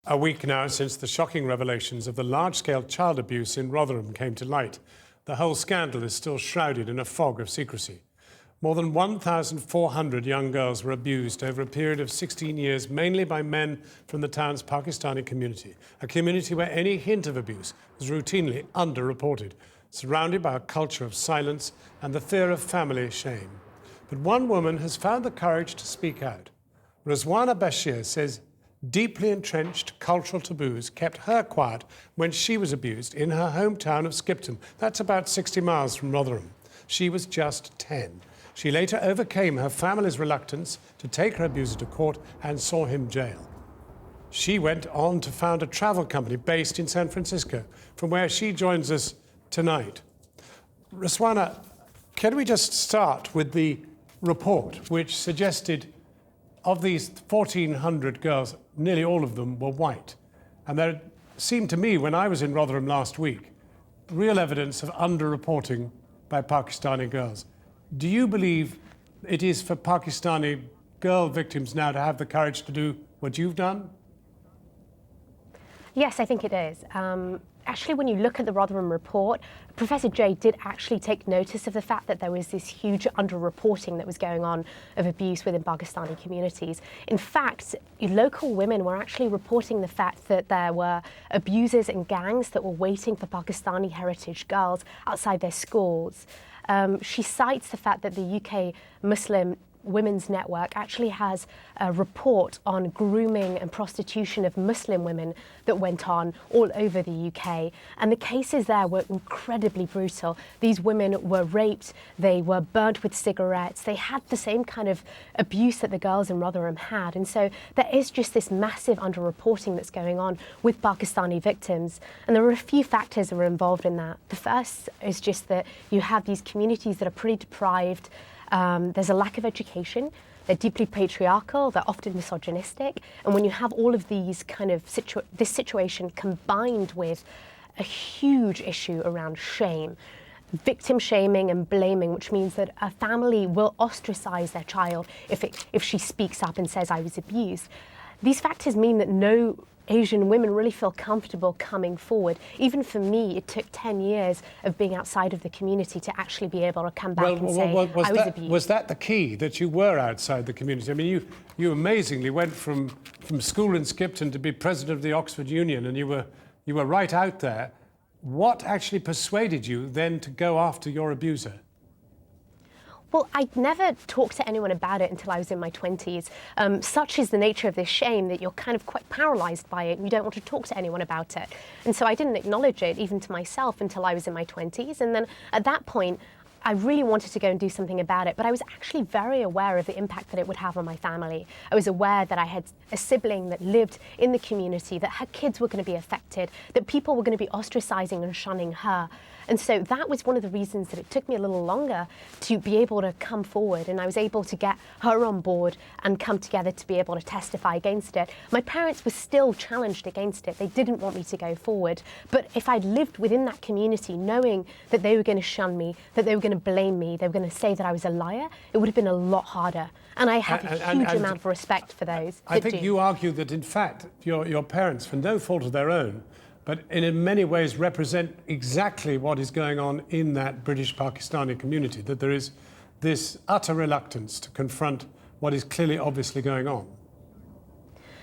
A week now since the shocking revelations of the large-scale child abuse in Rotherham came to light, the whole scandal is still shrouded in a fog of secrecy. More than 1,400 young girls were abused over a period of 16 years, mainly by men from the town's Pakistani community, a community where any hint of abuse was routinely underreported, surrounded by a culture of silence and the fear of family shame. But one woman has found the courage to speak out. Ruzwana Bashir says deeply entrenched cultural taboos kept her quiet when she was abused in her hometown of Skipton. That's about 60 miles from Rotherham. She was just 10. She later overcame her family's reluctance to take her abuser to court and saw him jailed. She went on to found a travel company based in San Francisco, from where she joins us tonight. Ruzwana, can we just start with the report which suggested of these 1,400 girls, nearly all of them were white. And there seemed to me, when I was in Rotherham last week, real evidence of underreporting by Pakistani girls. Do you believe it is for Pakistani girl victims now to have the courage to do what you've done? Yes, I think it is. Actually, when you look at the Rotherham report, Professor Jay did actually take notice of the fact that there was this huge underreporting that was going on of abuse within Pakistani communities. In fact, local women were actually reporting the fact that there were abusers and gangs that were waiting for Pakistani heritage girls outside their schools. She cites the fact that the UK Muslim Women's Network actually has a report on grooming and prostitution of Muslim women that went on all over the UK. And the cases there were incredibly brutal. These women were raped, they were burnt with cigarettes, they had the same kind of abuse that the girls in Rotherham had. And so there is just this massive underreporting that's going on with Pakistani victims. And there are a few factors that are involved in that. The first is just that you have these communities that are pretty deprived. There's a lack of education, they're deeply patriarchal, they're often misogynistic, and when you have all of these kind of this situation combined with a huge issue around shame, victim shaming and blaming, which means that a family will ostracize their child if she speaks up and says, I was abused. These factors mean that no Asian women really feel comfortable coming forward. Even for me, it took 10 years of being outside of the community to actually be able to come back and say, I was abused. Was that the key, that you were outside the community? I mean, you amazingly went from school in Skipton to be president of the Oxford Union, and you were right out there. What actually persuaded you then to go after your abuser? Well, I never talked to anyone about it until I was in my 20s. Such is the nature of this shame that you're kind of quite paralyzed by it and you don't want to talk to anyone about it. And so I didn't acknowledge it even to myself until I was in my 20s. And then at that point, I really wanted to go and do something about it, but I was actually very aware of the impact that it would have on my family. I was aware that I had a sibling that lived in the community, that her kids were going to be affected, that people were going to be ostracizing and shunning her. And so that was one of the reasons that it took me a little longer to be able to come forward, and I was able to get her on board and come together to be able to testify against it. My parents were still challenged against it. They didn't want me to go forward. But if I'd lived within that community, knowing that they were going to shun me, that they were going to blame me, they were going to say that I was a liar, it would have been a lot harder. And I have a huge amount of respect for those I think you argue that, in fact, your parents, for no fault of their own, but in many ways represent exactly what is going on in that British Pakistani community, that there is this utter reluctance to confront what is clearly, obviously going on.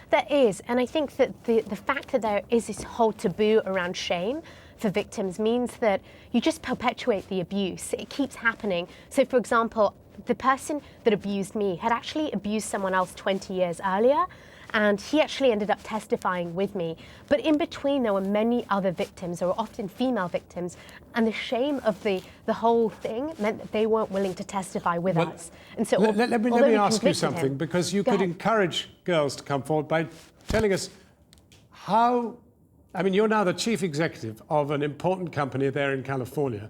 There is, and I think that the fact that there is this whole taboo around shame for victims means that you just perpetuate the abuse. It keeps happening. So, for example, the person that abused me had actually abused someone else 20 years earlier, and he actually ended up testifying with me. But in between, there were many other victims. There were often female victims, and the shame of the whole thing meant that they weren't willing to testify with us. And so, let me ask you something, because you could encourage girls to come forward by telling us how. I mean, you're now the chief executive of an important company there in California.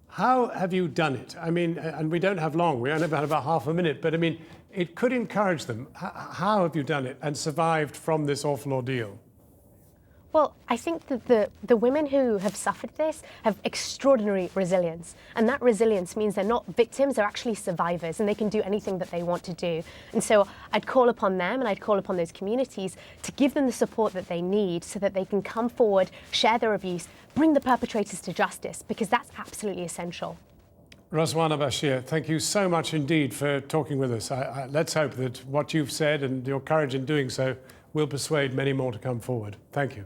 How have you done it? I mean, and we don't have long, we only have about half a minute, but I mean, it could encourage them. How have you done it and survived from this awful ordeal? Well, I think that the women who have suffered this have extraordinary resilience. And that resilience means they're not victims, they're actually survivors, and they can do anything that they want to do. And so I'd call upon them and I'd call upon those communities to give them the support that they need so that they can come forward, share their abuse, bring the perpetrators to justice, because that's absolutely essential. Ruzwana Bashir, thank you so much indeed for talking with us. Let's hope that what you've said and your courage in doing so will persuade many more to come forward. Thank you.